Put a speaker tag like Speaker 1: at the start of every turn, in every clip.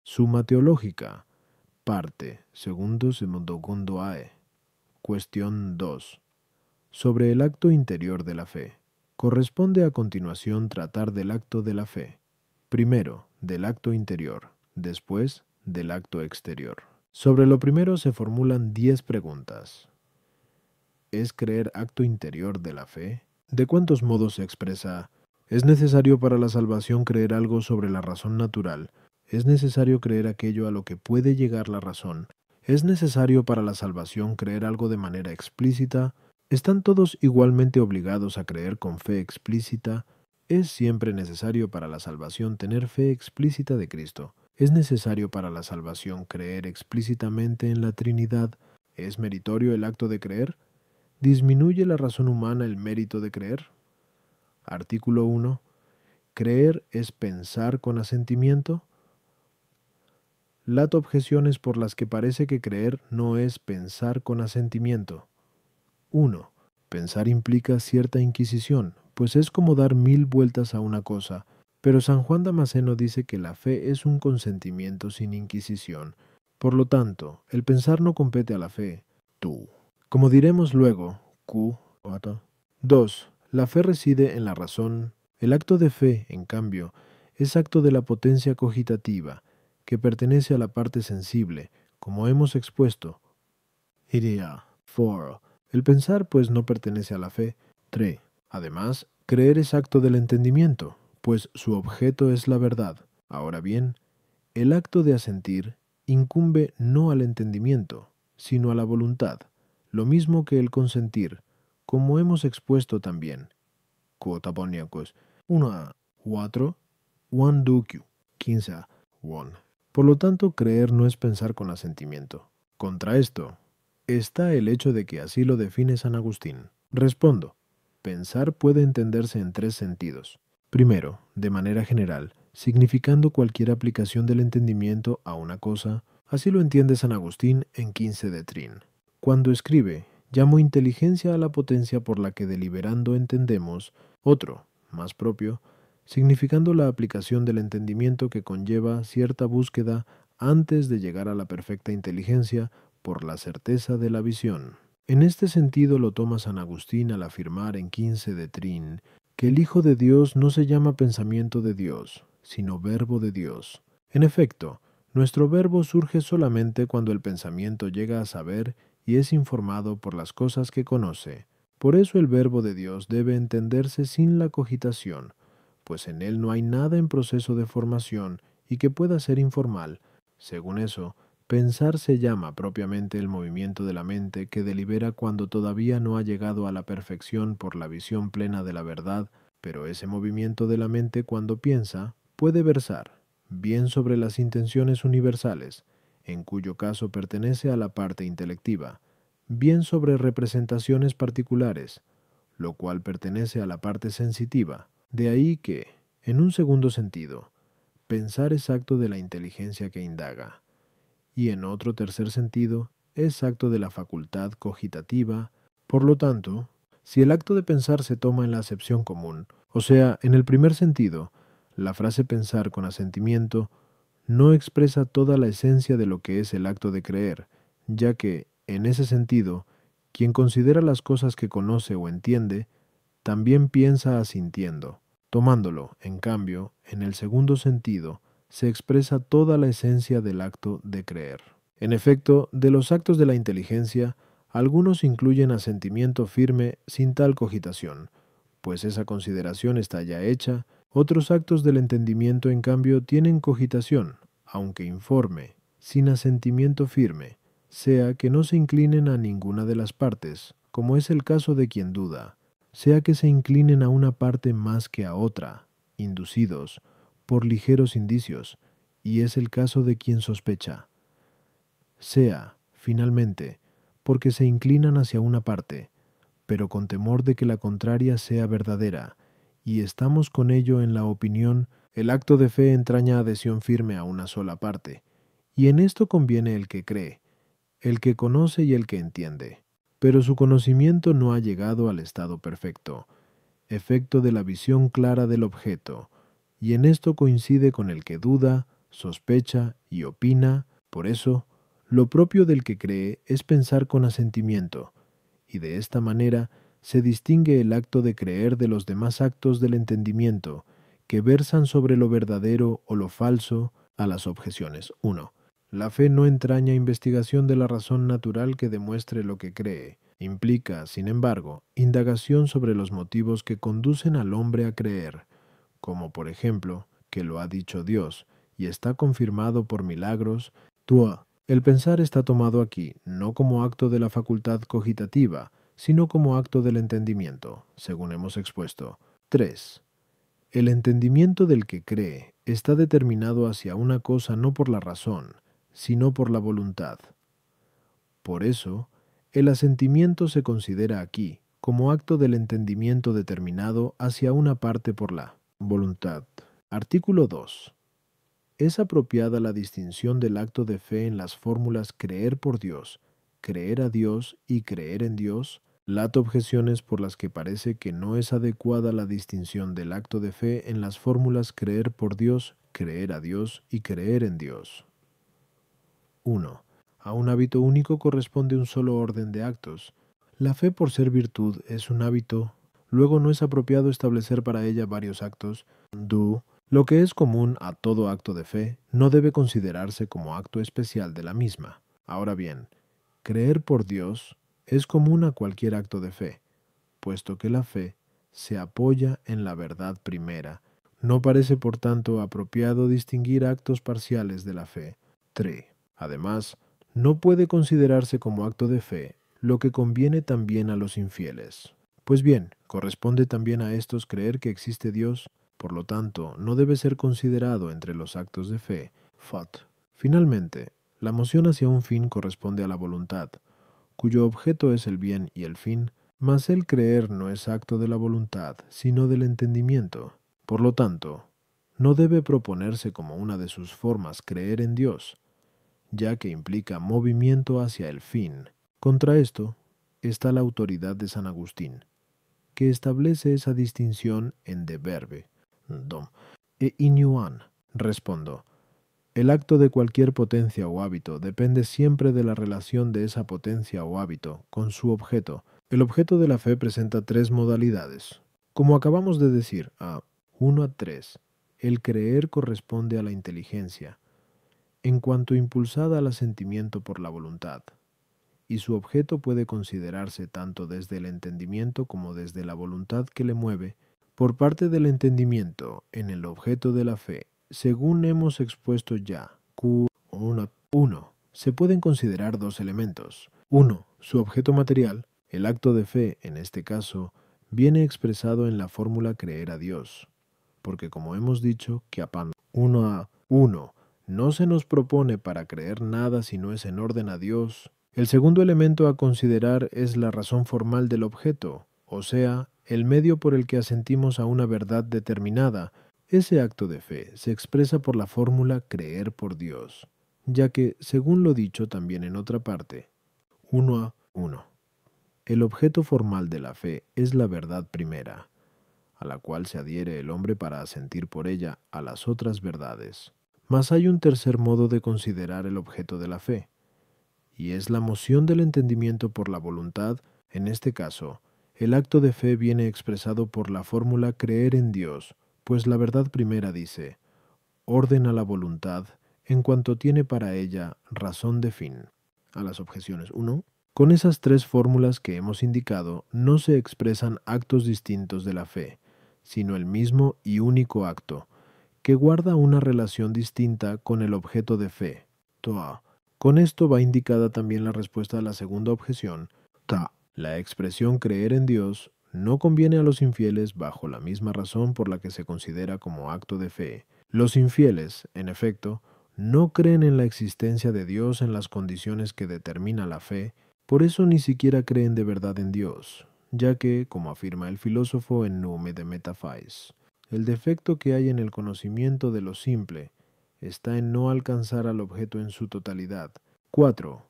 Speaker 1: Summa Teológica, parte segundo AE. Cuestión 2. Sobre el acto interior de la fe. Corresponde a continuación tratar del acto de la fe. Primero, del acto interior, después, del acto exterior. Sobre lo primero se formulan 10 preguntas. ¿Es creer acto interior de la fe? ¿De cuántos modos se expresa? ¿Es necesario para la salvación creer algo sobre la razón natural? ¿Es necesario creer aquello a lo que puede llegar la razón? ¿Es necesario para la salvación creer algo de manera explícita? ¿Están todos igualmente obligados a creer con fe explícita? ¿Es siempre necesario para la salvación tener fe explícita de Cristo? ¿Es necesario para la salvación creer explícitamente en la Trinidad? ¿Es meritorio el acto de creer? ¿Disminuye la razón humana el mérito de creer? Artículo 1. ¿Creer es pensar con asentimiento? Lat objeciones por las que parece que creer no es pensar con asentimiento. 1. Pensar implica cierta inquisición, pues es como dar 1000 vueltas a una cosa, pero San Juan Damasceno dice que la fe es un consentimiento sin inquisición. Por lo tanto, el pensar no compete a la fe. Tú. Como diremos luego, Q. 2. La fe reside en la razón. El acto de fe, en cambio, es acto de la potencia cogitativa, que pertenece a la parte sensible, como hemos expuesto. Idea. 4. El pensar, pues, no pertenece a la fe. 3. Además, creer es acto del entendimiento, pues su objeto es la verdad. Ahora bien, el acto de asentir incumbe no al entendimiento, sino a la voluntad, lo mismo que el consentir, como hemos expuesto también. Quota poniacos 1 a 4, 1 ducu, 15 a 1. Por lo tanto, creer no es pensar con asentimiento. Contra esto está el hecho de que así lo define San Agustín. Respondo. Pensar puede entenderse en 3 sentidos. Primero, de manera general, significando cualquier aplicación del entendimiento a una cosa. Así lo entiende San Agustín en 15 de Trin. Cuando escribe, llamo inteligencia a la potencia por la que deliberando entendemos. Otro, más propio, significando la aplicación del entendimiento que conlleva cierta búsqueda antes de llegar a la perfecta inteligencia por la certeza de la visión. En este sentido lo toma San Agustín al afirmar en 15 de Trin que el Hijo de Dios no se llama pensamiento de Dios, sino verbo de Dios. En efecto, nuestro verbo surge solamente cuando el pensamiento llega a saber y es informado por las cosas que conoce. Por eso el verbo de Dios debe entenderse sin la cogitación, pues en él no hay nada en proceso de formación y que pueda ser informal. Según eso, pensar se llama propiamente el movimiento de la mente que delibera cuando todavía no ha llegado a la perfección por la visión plena de la verdad, pero ese movimiento de la mente cuando piensa puede versar, bien sobre las intenciones universales, en cuyo caso pertenece a la parte intelectiva, bien sobre representaciones particulares, lo cual pertenece a la parte sensitiva. De ahí que, en un segundo sentido, pensar es acto de la inteligencia que indaga, y en otro tercer sentido, es acto de la facultad cogitativa. Por lo tanto, si el acto de pensar se toma en la acepción común, o sea, en el primer sentido, la frase pensar con asentimiento no expresa toda la esencia de lo que es el acto de creer, ya que, en ese sentido, quien considera las cosas que conoce o entiende, también piensa asintiendo. Tomándolo, en cambio, en el segundo sentido, se expresa toda la esencia del acto de creer. En efecto, de los actos de la inteligencia, algunos incluyen asentimiento firme sin tal cogitación, pues esa consideración está ya hecha. Otros actos del entendimiento, en cambio, tienen cogitación, aunque informe, sin asentimiento firme, sea que no se inclinen a ninguna de las partes, como es el caso de quien duda, sea que se inclinen a una parte más que a otra, inducidos por ligeros indicios, y es el caso de quien sospecha, sea, finalmente, porque se inclinan hacia una parte, pero con temor de que la contraria sea verdadera, y estamos con ello en la opinión. El acto de fe entraña adhesión firme a una sola parte, y en esto conviene el que cree, el que conoce y el que entiende. Pero su conocimiento no ha llegado al estado perfecto, efecto de la visión clara del objeto, y en esto coincide con el que duda sospecha y opina. Por eso, lo propio del que cree es pensar con asentimiento, y de esta manera se distingue el acto de creer de los demás actos del entendimiento, que versan sobre lo verdadero o lo falso. A las objeciones. 1. La fe no entraña investigación de la razón natural que demuestre lo que cree. Implica, sin embargo, indagación sobre los motivos que conducen al hombre a creer, como por ejemplo, que lo ha dicho Dios, y está confirmado por milagros. 2. El pensar está tomado aquí, no como acto de la facultad cogitativa, sino como acto del entendimiento, según hemos expuesto. 3. El entendimiento del que cree está determinado hacia una cosa no por la razón, sino por la voluntad. Por eso, el asentimiento se considera aquí como acto del entendimiento determinado hacia una parte por la voluntad. Artículo 2. Es apropiada la distinción del acto de fe en las fórmulas creer por Dios, creer a Dios y creer en Dios. Lato objeciones por las que parece que no es adecuada la distinción del acto de fe en las fórmulas creer por Dios, creer a Dios y creer en Dios. 1. A un hábito único corresponde un solo orden de actos. La fe, por ser virtud, es un hábito, luego no es apropiado establecer para ella varios actos. 2. Lo que es común a todo acto de fe no debe considerarse como acto especial de la misma. Ahora bien, creer por Dios es común a cualquier acto de fe, puesto que la fe se apoya en la verdad primera. No parece, por tanto, apropiado distinguir actos parciales de la fe. 3. Además, no puede considerarse como acto de fe lo que conviene también a los infieles. Pues bien, corresponde también a estos creer que existe Dios, por lo tanto, no debe ser considerado entre los actos de fe. Finalmente, la moción hacia un fin corresponde a la voluntad, cuyo objeto es el bien y el fin, mas el creer no es acto de la voluntad, sino del entendimiento. Por lo tanto, no debe proponerse como una de sus formas creer en Dios, ya que implica movimiento hacia el fin. Contra esto está la autoridad de San Agustín, que establece esa distinción en De Verbe. Dom. E inuan, respondo. El acto de cualquier potencia o hábito depende siempre de la relación de esa potencia o hábito con su objeto. El objeto de la fe presenta tres modalidades. Como acabamos de decir, a 1 a 3, el creer corresponde a la inteligencia, en cuanto impulsada al asentimiento por la voluntad, y su objeto puede considerarse tanto desde el entendimiento como desde la voluntad que le mueve. Por parte del entendimiento, en el objeto de la fe, según hemos expuesto ya, Q1, se pueden considerar dos elementos. 1. Su objeto material. El acto de fe, en este caso, viene expresado en la fórmula creer a Dios, porque como hemos dicho, que apan 1 a 1 no se nos propone para creer nada si no es en orden a Dios. El segundo elemento a considerar es la razón formal del objeto, o sea, el medio por el que asentimos a una verdad determinada. Ese acto de fe se expresa por la fórmula creer por Dios, ya que, según lo dicho también en otra parte, 1 a 1, el objeto formal de la fe es la verdad primera, a la cual se adhiere el hombre para asentir por ella a las otras verdades. Mas hay un tercer modo de considerar el objeto de la fe, y es la moción del entendimiento por la voluntad. En este caso, el acto de fe viene expresado por la fórmula creer en Dios, pues la verdad primera dice, orden a la voluntad, en cuanto tiene para ella razón de fin. A las objeciones 1. Con esas tres fórmulas que hemos indicado, no se expresan actos distintos de la fe, sino el mismo y único acto, que guarda una relación distinta con el objeto de fe. Toa. Con esto va indicada también la respuesta a la segunda objeción. Ta. La expresión creer en Dios no conviene a los infieles bajo la misma razón por la que se considera como acto de fe. Los infieles, en efecto, no creen en la existencia de Dios en las condiciones que determina la fe, por eso ni siquiera creen de verdad en Dios, ya que, como afirma el filósofo en Nume de Metaphys, el defecto que hay en el conocimiento de lo simple está en no alcanzar al objeto en su totalidad. 4.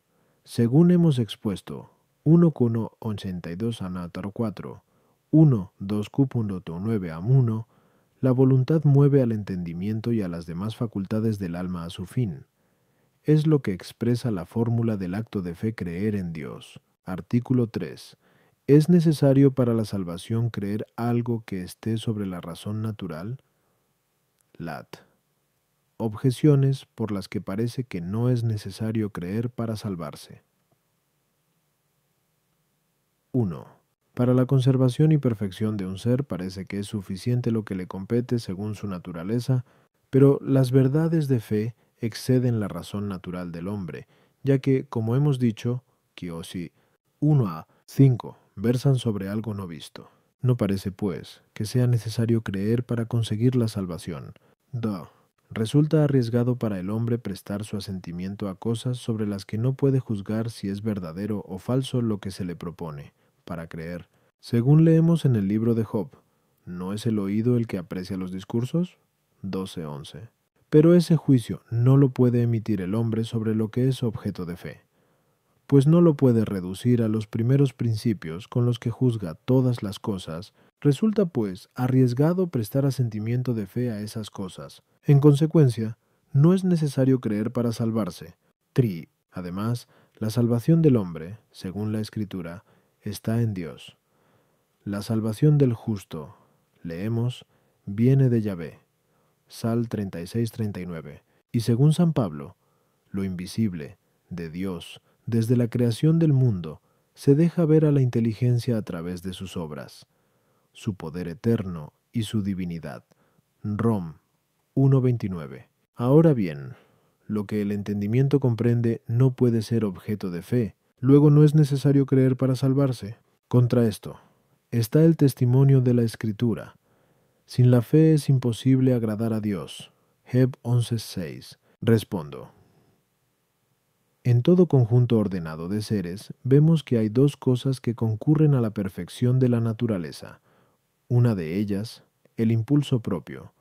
Speaker 1: Según hemos expuesto, 1,82 a 4, 1, 2,9 a 1, La voluntad mueve al entendimiento y a las demás facultades del alma a su fin. Es lo que expresa la fórmula del acto de fe creer en Dios. Artículo 3. ¿Es necesario para la salvación creer algo que esté sobre la razón natural? Lat. Objeciones por las que parece que no es necesario creer para salvarse. 1. Para la conservación y perfección de un ser parece que es suficiente lo que le compete según su naturaleza, pero las verdades de fe exceden la razón natural del hombre, ya que, como hemos dicho, Kiosi 1a 5 versan sobre algo no visto. No parece, pues, que sea necesario creer para conseguir la salvación. 2. Resulta arriesgado para el hombre prestar su asentimiento a cosas sobre las que no puede juzgar si es verdadero o falso lo que se le propone, para creer. Según leemos en el libro de Job, ¿no es el oído el que aprecia los discursos? 12:11. Pero ese juicio no lo puede emitir el hombre sobre lo que es objeto de fe, pues no lo puede reducir a los primeros principios con los que juzga todas las cosas. Resulta, pues, arriesgado prestar asentimiento de fe a esas cosas. En consecuencia, no es necesario creer para salvarse. Además, la salvación del hombre, según la Escritura, está en Dios. La salvación del justo, leemos, viene de Yahvé. Sal 36:39. Y según San Pablo, lo invisible, de Dios, desde la creación del mundo, se deja ver a la inteligencia a través de sus obras, su poder eterno y su divinidad. Rom 1:29. Ahora bien, lo que el entendimiento comprende no puede ser objeto de fe, luego no es necesario creer para salvarse. Contra esto está el testimonio de la Escritura. Sin la fe es imposible agradar a Dios. Heb 11:6. Respondo. En todo conjunto ordenado de seres, vemos que hay dos cosas que concurren a la perfección de la naturaleza. Una de ellas, el impulso propio.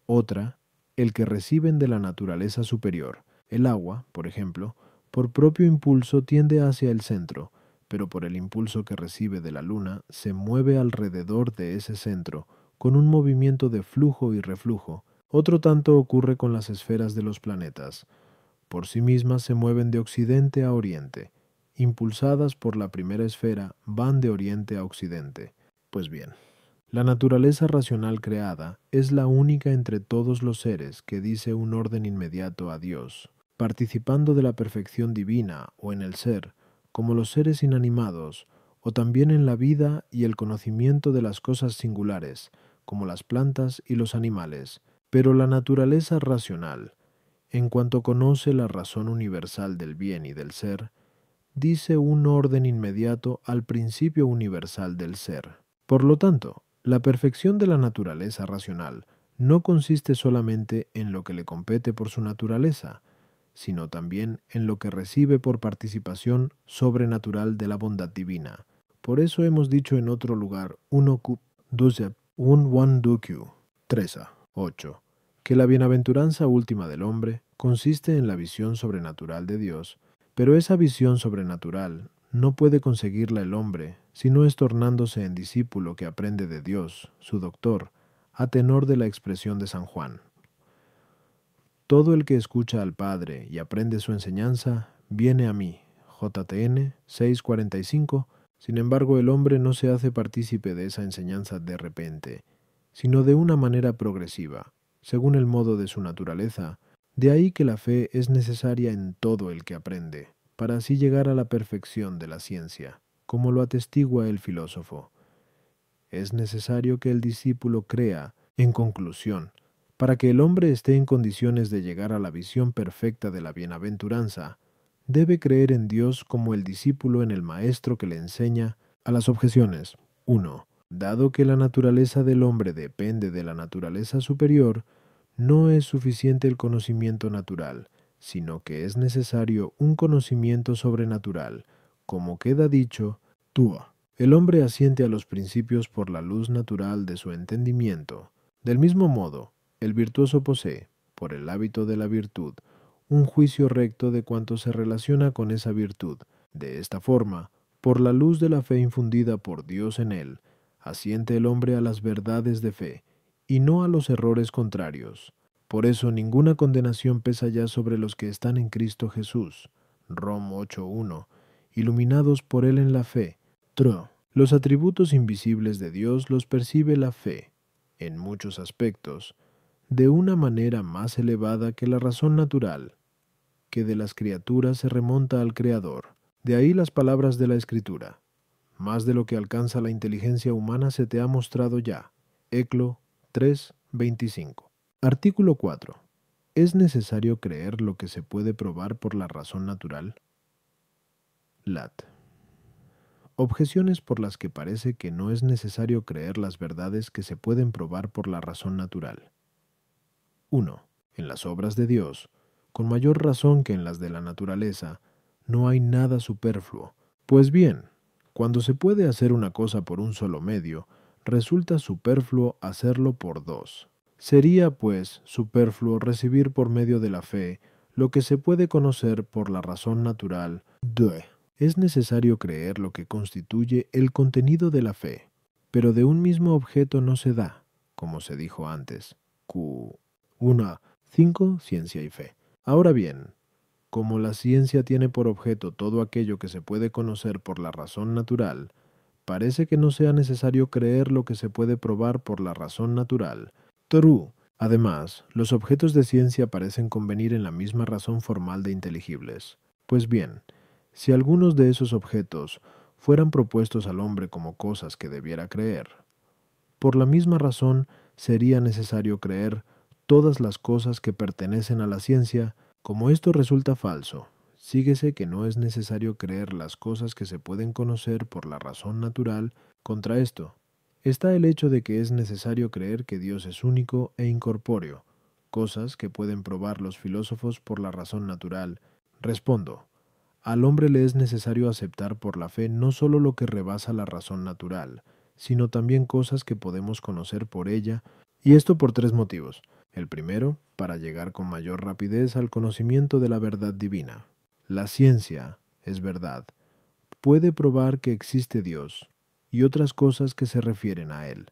Speaker 1: Otra, el que reciben de la naturaleza superior. El agua, por ejemplo, por propio impulso tiende hacia el centro, pero por el impulso que recibe de la luna se mueve alrededor de ese centro, con un movimiento de flujo y reflujo. Otro tanto ocurre con las esferas de los planetas. Por sí mismas se mueven de occidente a oriente. Impulsadas por la primera esfera, van de oriente a occidente. Pues bien, la naturaleza racional creada es la única entre todos los seres que dice un orden inmediato a Dios, participando de la perfección divina o en el ser, como los seres inanimados, o también en la vida y el conocimiento de las cosas singulares, como las plantas y los animales. Pero la naturaleza racional, en cuanto conoce la razón universal del bien y del ser, dice un orden inmediato al principio universal del ser. Por lo tanto, la perfección de la naturaleza racional no consiste solamente en lo que le compete por su naturaleza, sino también en lo que recibe por participación sobrenatural de la bondad divina. Por eso hemos dicho en otro lugar, 1 Cup 12 un 1 Dukyu 3:8, que la bienaventuranza última del hombre consiste en la visión sobrenatural de Dios, pero esa visión sobrenatural no puede conseguirla el hombre si no es tornándose en discípulo que aprende de Dios, su doctor, a tenor de la expresión de San Juan. Todo el que escucha al Padre y aprende su enseñanza, viene a mí. JTN 6:45. Sin embargo, el hombre no se hace partícipe de esa enseñanza de repente, sino de una manera progresiva, según el modo de su naturaleza. De ahí que la fe es necesaria en todo el que aprende, para así llegar a la perfección de la ciencia, como lo atestigua el filósofo. Es necesario que el discípulo crea, en conclusión, para que el hombre esté en condiciones de llegar a la visión perfecta de la bienaventuranza, debe creer en Dios como el discípulo en el maestro que le enseña. A las objeciones. 1. Dado que la naturaleza del hombre depende de la naturaleza superior, no es suficiente el conocimiento natural, sino que es necesario un conocimiento sobrenatural. Como queda dicho, Túa. El hombre asiente a los principios por la luz natural de su entendimiento. Del mismo modo, el virtuoso posee, por el hábito de la virtud, un juicio recto de cuanto se relaciona con esa virtud. De esta forma, por la luz de la fe infundida por Dios en él, asiente el hombre a las verdades de fe, y no a los errores contrarios. Por eso ninguna condenación pesa ya sobre los que están en Cristo Jesús. Rom 8:1. Iluminados por Él en la fe. Los atributos invisibles de Dios los percibe la fe, en muchos aspectos, de una manera más elevada que la razón natural, que de las criaturas se remonta al Creador. De ahí las palabras de la Escritura. Más de lo que alcanza la inteligencia humana se te ha mostrado ya. Eclo 3:25. Artículo 4. ¿Es necesario creer lo que se puede probar por la razón natural? Lat. Objeciones por las que parece que no es necesario creer las verdades que se pueden probar por la razón natural. 1. En las obras de Dios, con mayor razón que en las de la naturaleza, no hay nada superfluo. Pues bien, cuando se puede hacer una cosa por un solo medio, resulta superfluo hacerlo por dos. Sería, pues, superfluo recibir por medio de la fe lo que se puede conocer por la razón natural. 2. Es necesario creer lo que constituye el contenido de la fe, pero de un mismo objeto no se da, como se dijo antes. Q. 1:5 Ciencia y fe. Ahora bien, como la ciencia tiene por objeto todo aquello que se puede conocer por la razón natural, parece que no sea necesario creer lo que se puede probar por la razón natural. True. Además, los objetos de ciencia parecen convenir en la misma razón formal de inteligibles. Pues bien, si algunos de esos objetos fueran propuestos al hombre como cosas que debiera creer, por la misma razón sería necesario creer todas las cosas que pertenecen a la ciencia. Como esto resulta falso, síguese que no es necesario creer las cosas que se pueden conocer por la razón natural. Contra esto está el hecho de que es necesario creer que Dios es único e incorpóreo, cosas que pueden probar los filósofos por la razón natural. Respondo, al hombre le es necesario aceptar por la fe no sólo lo que rebasa la razón natural, sino también cosas que podemos conocer por ella, y esto por tres motivos. El primero, para llegar con mayor rapidez al conocimiento de la verdad divina. La ciencia, es verdad, puede probar que existe Dios y otras cosas que se refieren a Él,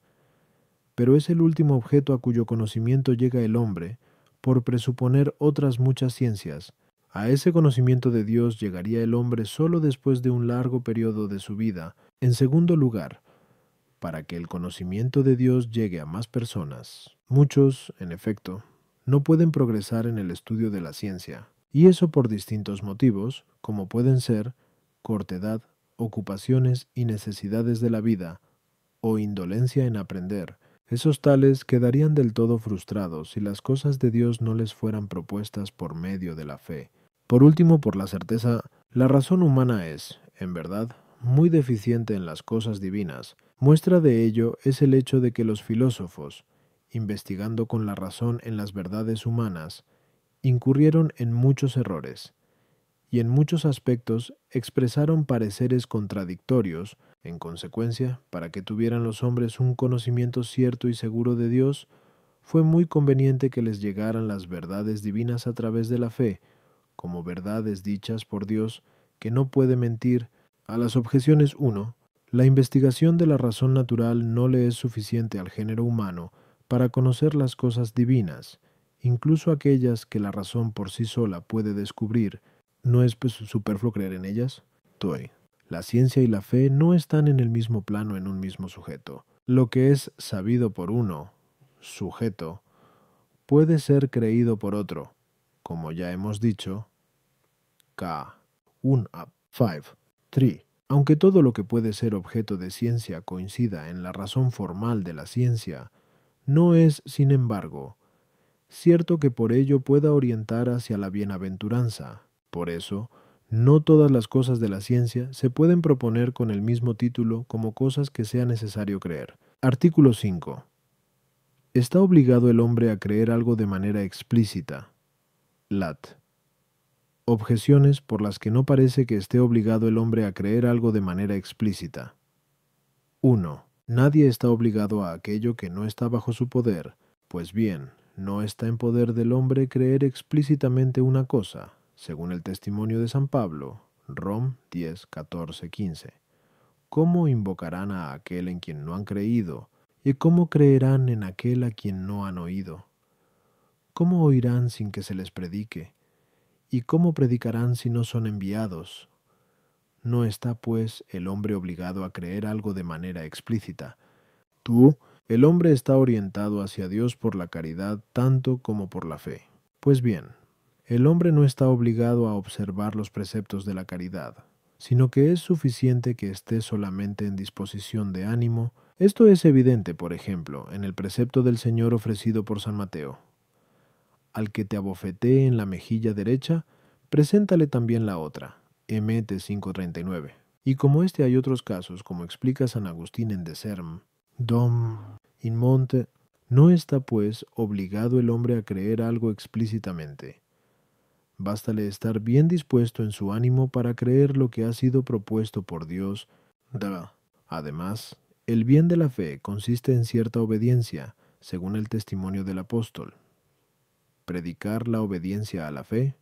Speaker 1: pero es el último objeto a cuyo conocimiento llega el hombre por presuponer otras muchas ciencias. A ese conocimiento de Dios llegaría el hombre solo después de un largo periodo de su vida. En segundo lugar, para que el conocimiento de Dios llegue a más personas. Muchos, en efecto, no pueden progresar en el estudio de la ciencia, y eso por distintos motivos, como pueden ser cortedad, ocupaciones y necesidades de la vida, o indolencia en aprender. Esos tales quedarían del todo frustrados si las cosas de Dios no les fueran propuestas por medio de la fe. Por último, por la certeza, la razón humana es, en verdad, muy deficiente en las cosas divinas. Muestra de ello es el hecho de que los filósofos, investigando con la razón en las verdades humanas, incurrieron en muchos errores, y en muchos aspectos expresaron pareceres contradictorios. En consecuencia, para que tuvieran los hombres un conocimiento cierto y seguro de Dios, fue muy conveniente que les llegaran las verdades divinas a través de la fe, como verdades dichas por Dios, que no puede mentir. A las objeciones 1. La investigación de la razón natural no le es suficiente al género humano para conocer las cosas divinas, incluso aquellas que la razón por sí sola puede descubrir. ¿No es pues superfluo creer en ellas? Toy. La ciencia y la fe no están en el mismo plano en un mismo sujeto. Lo que es sabido por uno, sujeto, puede ser creído por otro, como ya hemos dicho. K. 1 up 5. 3. Aunque todo lo que puede ser objeto de ciencia coincida en la razón formal de la ciencia, no es, sin embargo, cierto que por ello pueda orientar hacia la bienaventuranza. Por eso, no todas las cosas de la ciencia se pueden proponer con el mismo título como cosas que sea necesario creer. Artículo 5. ¿Está obligado el hombre a creer algo de manera explícita? Lat. Objeciones por las que no parece que esté obligado el hombre a creer algo de manera explícita. 1. Nadie está obligado a aquello que no está bajo su poder. Pues bien, no está en poder del hombre creer explícitamente una cosa, según el testimonio de San Pablo, Rom 10, 14, 15. ¿Cómo invocarán a aquel en quien no han creído, ¿Y cómo creerán en aquel a quien no han oído? ¿Cómo oirán sin que se les predique? ¿Y cómo predicarán si no son enviados? No está, pues, el hombre obligado a creer algo de manera explícita. Tú, el hombre está orientado hacia Dios por la caridad tanto como por la fe. Pues bien, el hombre no está obligado a observar los preceptos de la caridad, sino que es suficiente que esté solamente en disposición de ánimo. Esto es evidente, por ejemplo, en el precepto del Señor ofrecido por San Mateo. Al que te abofetee en la mejilla derecha, preséntale también la otra. Mt 5:39. Y como este hay otros casos, como explica San Agustín en De Serm, Dom in Monte, no está pues obligado el hombre a creer algo explícitamente. Bástale estar bien dispuesto en su ánimo para creer lo que ha sido propuesto por Dios. Además, el bien de la fe consiste en cierta obediencia, según el testimonio del apóstol. Predicar la obediencia a la fe,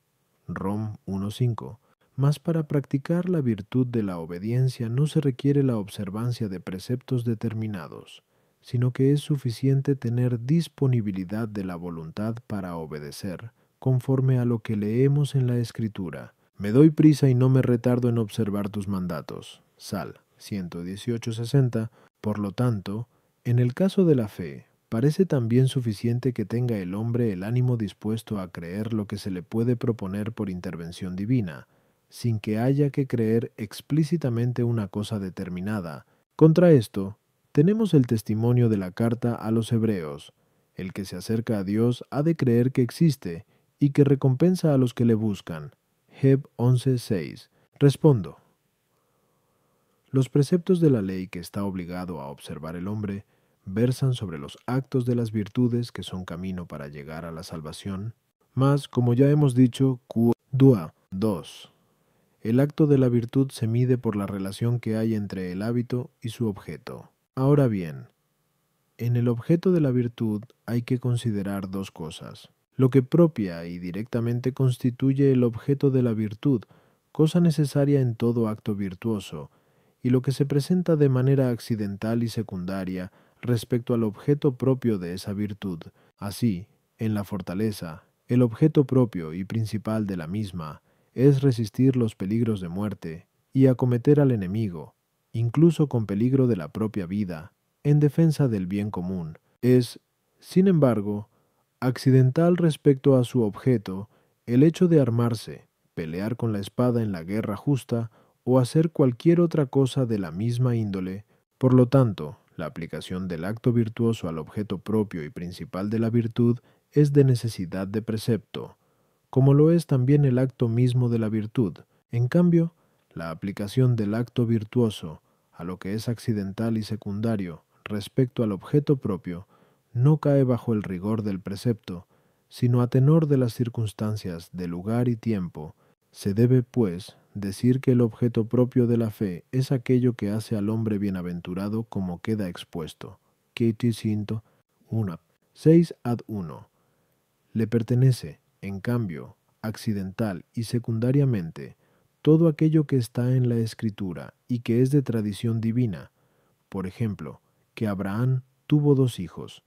Speaker 1: Rom 1:5. Mas para practicar la virtud de la obediencia no se requiere la observancia de preceptos determinados, sino que es suficiente tener disponibilidad de la voluntad para obedecer, conforme a lo que leemos en la Escritura. Me doy prisa y no me retardo en observar tus mandatos. Sal 118:60. Por lo tanto, en el caso de la fe, parece también suficiente que tenga el hombre el ánimo dispuesto a creer lo que se le puede proponer por intervención divina, sin que haya que creer explícitamente una cosa determinada. Contra esto, tenemos el testimonio de la carta a los Hebreos. El que se acerca a Dios ha de creer que existe y que recompensa a los que le buscan. Heb 11:6. Respondo. Los preceptos de la ley que está obligado a observar el hombre versan sobre los actos de las virtudes que son camino para llegar a la salvación. Mas, como ya hemos dicho, Dua 2. El acto de la virtud se mide por la relación que hay entre el hábito y su objeto. Ahora bien, en el objeto de la virtud hay que considerar dos cosas. Lo que propia y directamente constituye el objeto de la virtud, cosa necesaria en todo acto virtuoso, y lo que se presenta de manera accidental y secundaria respecto al objeto propio de esa virtud. Así, en la fortaleza, el objeto propio y principal de la misma es resistir los peligros de muerte y acometer al enemigo, incluso con peligro de la propia vida, en defensa del bien común. Es, sin embargo, accidental respecto a su objeto el hecho de armarse, pelear con la espada en la guerra justa o hacer cualquier otra cosa de la misma índole. Por lo tanto, la aplicación del acto virtuoso al objeto propio y principal de la virtud es de necesidad de precepto, como lo es también el acto mismo de la virtud. En cambio, la aplicación del acto virtuoso a lo que es accidental y secundario respecto al objeto propio no cae bajo el rigor del precepto, sino a tenor de las circunstancias de lugar y tiempo. Se debe, pues, decir que el objeto propio de la fe es aquello que hace al hombre bienaventurado como queda expuesto. Kt 1, 6 ad 1. Le pertenece, en cambio, accidental y secundariamente, todo aquello que está en la Escritura y que es de tradición divina. Por ejemplo, que Abraham tuvo 2 hijos,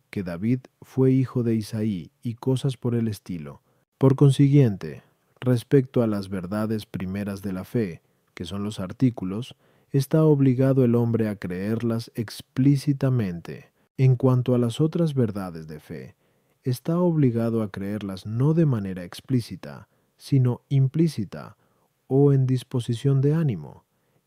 Speaker 1: que David fue hijo de Isaí y cosas por el estilo. Por consiguiente, respecto a las verdades primeras de la fe, que son los artículos, está obligado el hombre a creerlas explícitamente. En cuanto a las otras verdades de fe, está obligado a creerlas no de manera explícita, sino implícita o en disposición de ánimo.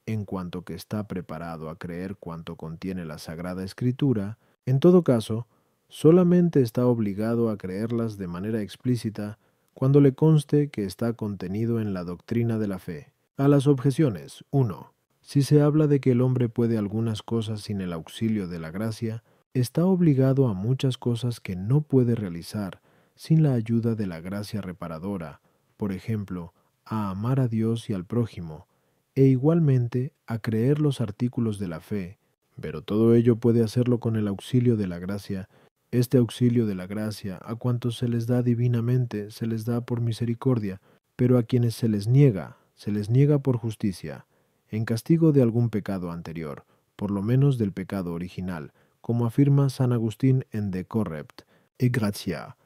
Speaker 1: En cuanto que está preparado a creer cuanto contiene la Sagrada Escritura, en todo caso, solamente está obligado a creerlas de manera explícita cuando le conste que está contenido en la doctrina de la fe. A las objeciones. 1. Si se habla de que el hombre puede algunas cosas sin el auxilio de la gracia, está obligado a muchas cosas que no puede realizar sin la ayuda de la gracia reparadora, por ejemplo, a amar a Dios y al prójimo, e igualmente a creer los artículos de la fe, pero todo ello puede hacerlo con el auxilio de la gracia. Este auxilio de la gracia, a cuantos se les da divinamente, se les da por misericordia, pero a quienes se les niega por justicia, en castigo de algún pecado anterior, por lo menos del pecado original, como afirma San Agustín en De Corrept et Gratia.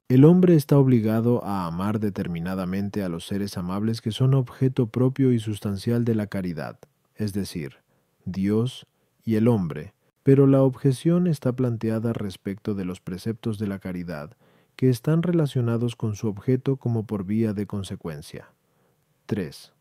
Speaker 1: El hombre está obligado a amar determinadamente a los seres amables que son objeto propio y sustancial de la caridad, es decir, Dios y el hombre, pero la objeción está planteada respecto de los preceptos de la caridad, que están relacionados con su objeto como por vía de consecuencia. 3.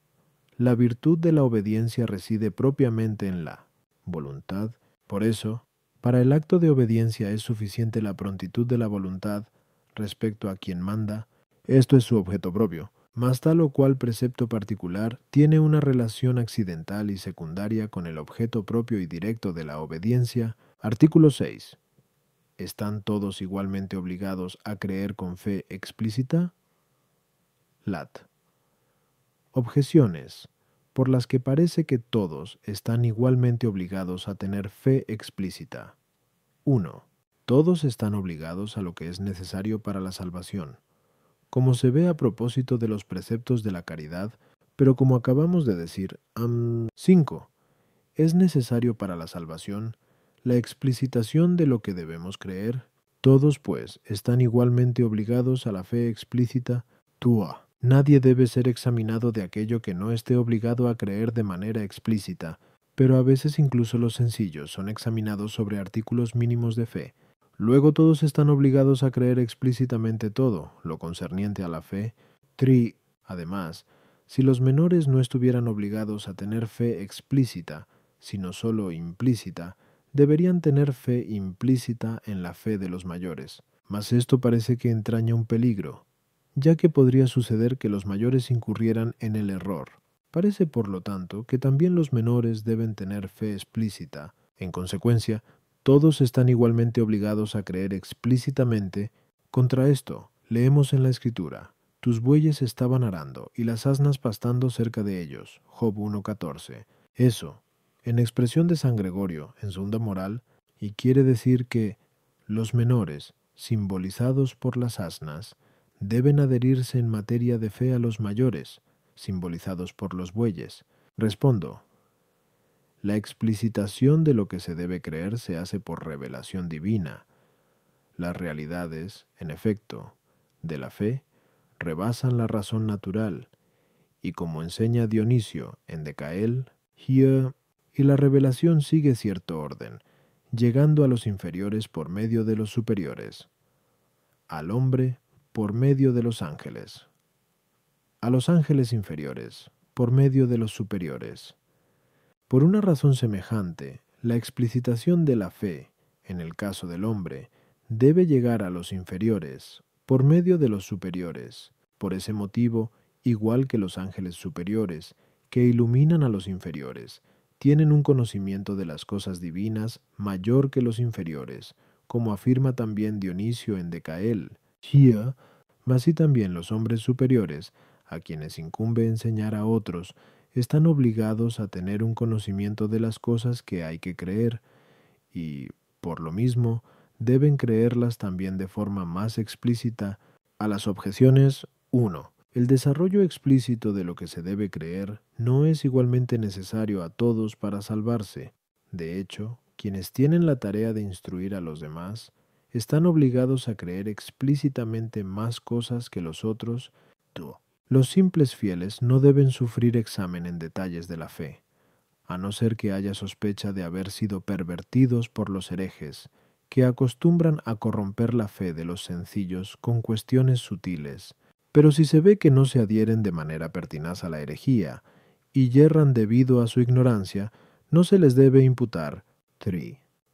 Speaker 1: La virtud de la obediencia reside propiamente en la voluntad. Por eso, para el acto de obediencia es suficiente la prontitud de la voluntad respecto a quien manda, esto es su objeto propio, mas tal o cual precepto particular tiene una relación accidental y secundaria con el objeto propio y directo de la obediencia. Artículo 6. ¿Están todos igualmente obligados a creer con fe explícita? Lat. Objeciones, por las que parece que todos están igualmente obligados a tener fe explícita. 1. Todos están obligados a lo que es necesario para la salvación, como se ve a propósito de los preceptos de la caridad, pero como acabamos de decir, 5. Es necesario para la salvación la explicitación de lo que debemos creer. Todos, pues, están igualmente obligados a la fe explícita. Tua. Nadie debe ser examinado de aquello que no esté obligado a creer de manera explícita, pero a veces incluso los sencillos son examinados sobre artículos mínimos de fe. Luego todos están obligados a creer explícitamente todo, lo concerniente a la fe. Además, si los menores no estuvieran obligados a tener fe explícita, sino solo implícita, deberían tener fe implícita en la fe de los mayores. Mas esto parece que entraña un peligro, ya que podría suceder que los mayores incurrieran en el error. Parece, por lo tanto, que también los menores deben tener fe explícita. En consecuencia, todos están igualmente obligados a creer explícitamente. Contra esto, leemos en la Escritura: tus bueyes estaban arando y las asnas pastando cerca de ellos. Job 1:14. Eso, en expresión de San Gregorio, en Segunda Moral, y quiere decir que los menores, simbolizados por las asnas, deben adherirse en materia de fe a los mayores, simbolizados por los bueyes. Respondo: la explicitación de lo que se debe creer se hace por revelación divina. Las realidades, en efecto, de la fe rebasan la razón natural, y como enseña Dionisio en De Cael, y la revelación sigue cierto orden, llegando a los inferiores por medio de los superiores, al hombre por medio de los ángeles, a los ángeles inferiores por medio de los superiores. Por una razón semejante, la explicitación de la fe, en el caso del hombre, debe llegar a los inferiores por medio de los superiores. Por ese motivo, igual que los ángeles superiores, que iluminan a los inferiores, tienen un conocimiento de las cosas divinas mayor que los inferiores, como afirma también Dionisio en De Cael. Mas y también los hombres superiores, a quienes incumbe enseñar a otros, están obligados a tener un conocimiento de las cosas que hay que creer, y, por lo mismo, deben creerlas también de forma más explícita. A las objeciones, 1. El desarrollo explícito de lo que se debe creer no es igualmente necesario a todos para salvarse. De hecho, quienes tienen la tarea de instruir a los demás están obligados a creer explícitamente más cosas que los otros. Los simples fieles no deben sufrir examen en detalles de la fe, a no ser que haya sospecha de haber sido pervertidos por los herejes, que acostumbran a corromper la fe de los sencillos con cuestiones sutiles. Pero si se ve que no se adhieren de manera pertinaz a la herejía, y yerran debido a su ignorancia, no se les debe imputar.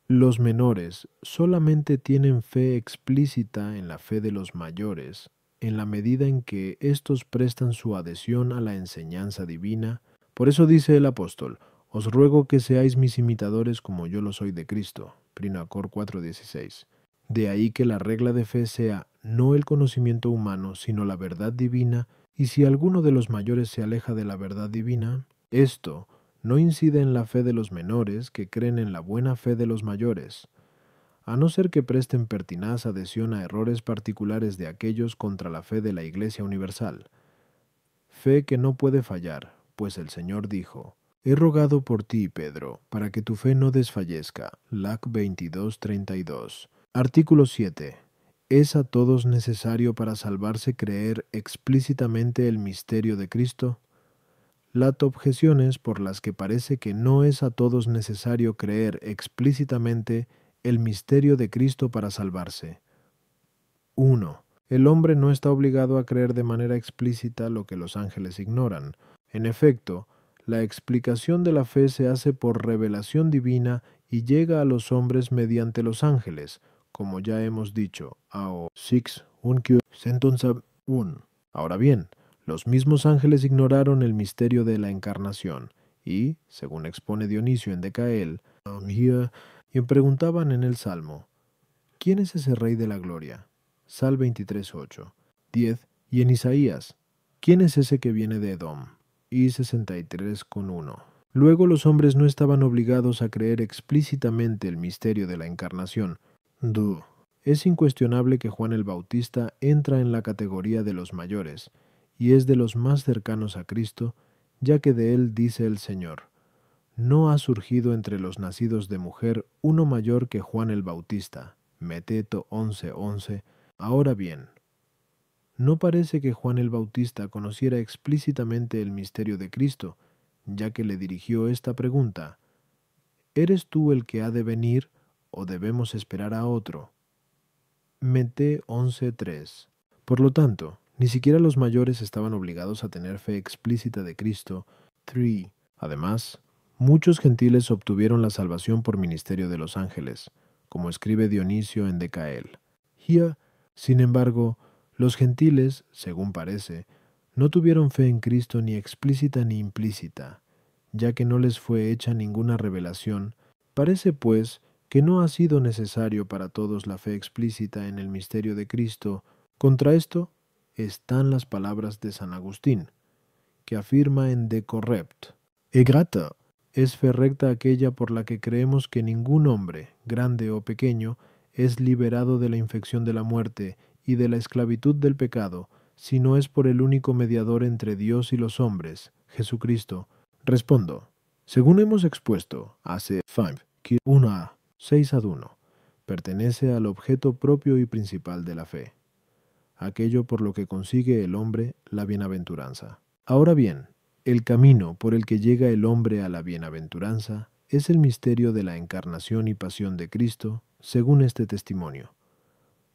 Speaker 1: Los menores solamente tienen fe explícita en la fe de los mayores, en la medida en que éstos prestan su adhesión a la enseñanza divina. Por eso dice el apóstol: os ruego que seáis mis imitadores como yo lo soy de Cristo. 1 Cor 4:16. De ahí que la regla de fe sea no el conocimiento humano, sino la verdad divina, y si alguno de los mayores se aleja de la verdad divina, esto no incide en la fe de los menores que creen en la buena fe de los mayores, a no ser que presten pertinaz adhesión a errores particulares de aquellos contra la fe de la Iglesia universal. Fe que no puede fallar, pues el Señor dijo: He rogado por ti, Pedro, para que tu fe no desfallezca. Lac 22:32. Artículo 7. ¿Es a todos necesario para salvarse creer explícitamente el misterio de Cristo? Las objeciones por las que parece que no es a todos necesario creer explícitamente el misterio de Cristo para salvarse. 1. El hombre no está obligado a creer de manera explícita lo que los ángeles ignoran. En efecto, la explicación de la fe se hace por revelación divina y llega a los hombres mediante los ángeles, como ya hemos dicho. AO 6, 1. Ahora bien, los mismos ángeles ignoraron el misterio de la encarnación y, según expone Dionisio en Decael, y preguntaban en el Salmo, ¿quién es ese Rey de la Gloria? Sal 23:8. 10. Y en Isaías, ¿quién es ese que viene de Edom? Y 63:1. Luego los hombres no estaban obligados a creer explícitamente el misterio de la encarnación. Es incuestionable que Juan el Bautista entra en la categoría de los mayores, y es de los más cercanos a Cristo, ya que de él dice el Señor, no ha surgido entre los nacidos de mujer uno mayor que Juan el Bautista. Meteto 11:11. Ahora bien, no parece que Juan el Bautista conociera explícitamente el misterio de Cristo, ya que le dirigió esta pregunta, ¿eres tú el que ha de venir o debemos esperar a otro? Mete 11:3. Por lo tanto, ni siquiera los mayores estaban obligados a tener fe explícita de Cristo. 3. Además, muchos gentiles obtuvieron la salvación por ministerio de los ángeles, como escribe Dionisio en Decael. Sin embargo, los gentiles, según parece, no tuvieron fe en Cristo ni explícita ni implícita, ya que no les fue hecha ninguna revelación. Parece, pues, que no ha sido necesario para todos la fe explícita en el misterio de Cristo. Contra esto están las palabras de San Agustín, que afirma en De Corrept, grata, es fe recta aquella por la que creemos que ningún hombre, grande o pequeño, es liberado de la infección de la muerte y de la esclavitud del pecado, si no es por el único mediador entre Dios y los hombres, Jesucristo. Respondo, según hemos expuesto, hace 6:1, pertenece al objeto propio y principal de la fe, aquello por lo que consigue el hombre la bienaventuranza. Ahora bien, el camino por el que llega el hombre a la bienaventuranza es el misterio de la encarnación y pasión de Cristo, según este testimonio.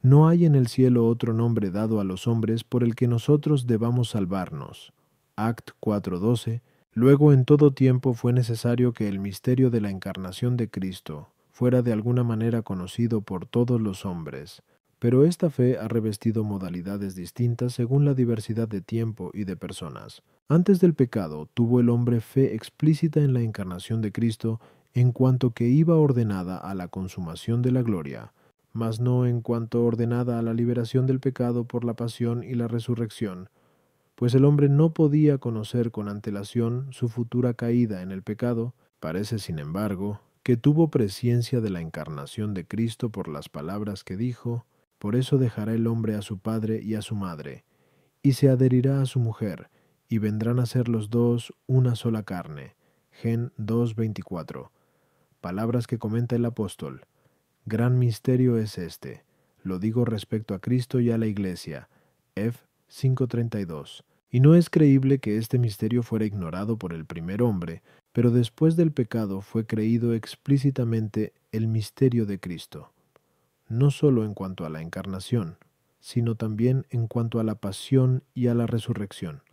Speaker 1: No hay en el cielo otro nombre dado a los hombres por el que nosotros debamos salvarnos. Act 4:12. Luego en todo tiempo fue necesario que el misterio de la encarnación de Cristo fuera de alguna manera conocido por todos los hombres. Pero esta fe ha revestido modalidades distintas según la diversidad de tiempo y de personas. Antes del pecado tuvo el hombre fe explícita en la encarnación de Cristo en cuanto que iba ordenada a la consumación de la gloria, mas no en cuanto ordenada a la liberación del pecado por la pasión y la resurrección, pues el hombre no podía conocer con antelación su futura caída en el pecado. Parece, sin embargo, que tuvo presciencia de la encarnación de Cristo por las palabras que dijo, por eso dejará el hombre a su padre y a su madre, y se adherirá a su mujer, y vendrán a ser los dos una sola carne. Gen 2:24. Palabras que comenta el apóstol. Gran misterio es este. Lo digo respecto a Cristo y a la Iglesia. F 5:32. Y no es creíble que este misterio fuera ignorado por el primer hombre, pero después del pecado fue creído explícitamente el misterio de Cristo, no solo en cuanto a la encarnación, sino también en cuanto a la pasión y a la resurrección,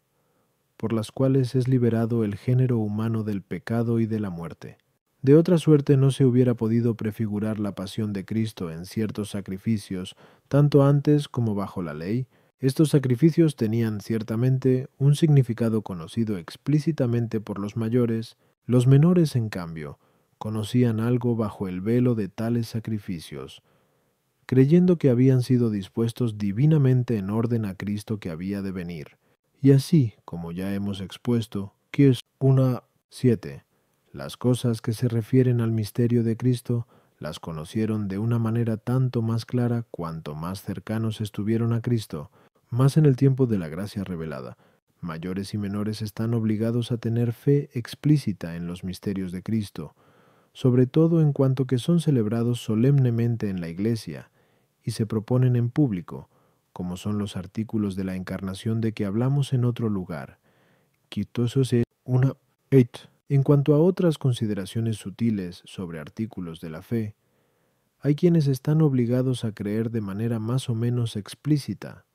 Speaker 1: por las cuales es liberado el género humano del pecado y de la muerte. De otra suerte no se hubiera podido prefigurar la pasión de Cristo en ciertos sacrificios, tanto antes como bajo la ley. Estos sacrificios tenían ciertamente un significado conocido explícitamente por los mayores. Los menores, en cambio, conocían algo bajo el velo de tales sacrificios, creyendo que habían sido dispuestos divinamente en orden a Cristo que había de venir. Y así, como ya hemos expuesto, Kirs 1:7, las cosas que se refieren al misterio de Cristo las conocieron de una manera tanto más clara cuanto más cercanos estuvieron a Cristo, más en el tiempo de la gracia revelada. Mayores y menores están obligados a tener fe explícita en los misterios de Cristo, sobre todo en cuanto que son celebrados solemnemente en la Iglesia y se proponen en público, como son los artículos de la Encarnación de que hablamos en otro lugar. Quitósose una 8. En cuanto a otras consideraciones sutiles sobre artículos de la fe, hay quienes están obligados a creer de manera más o menos explícita,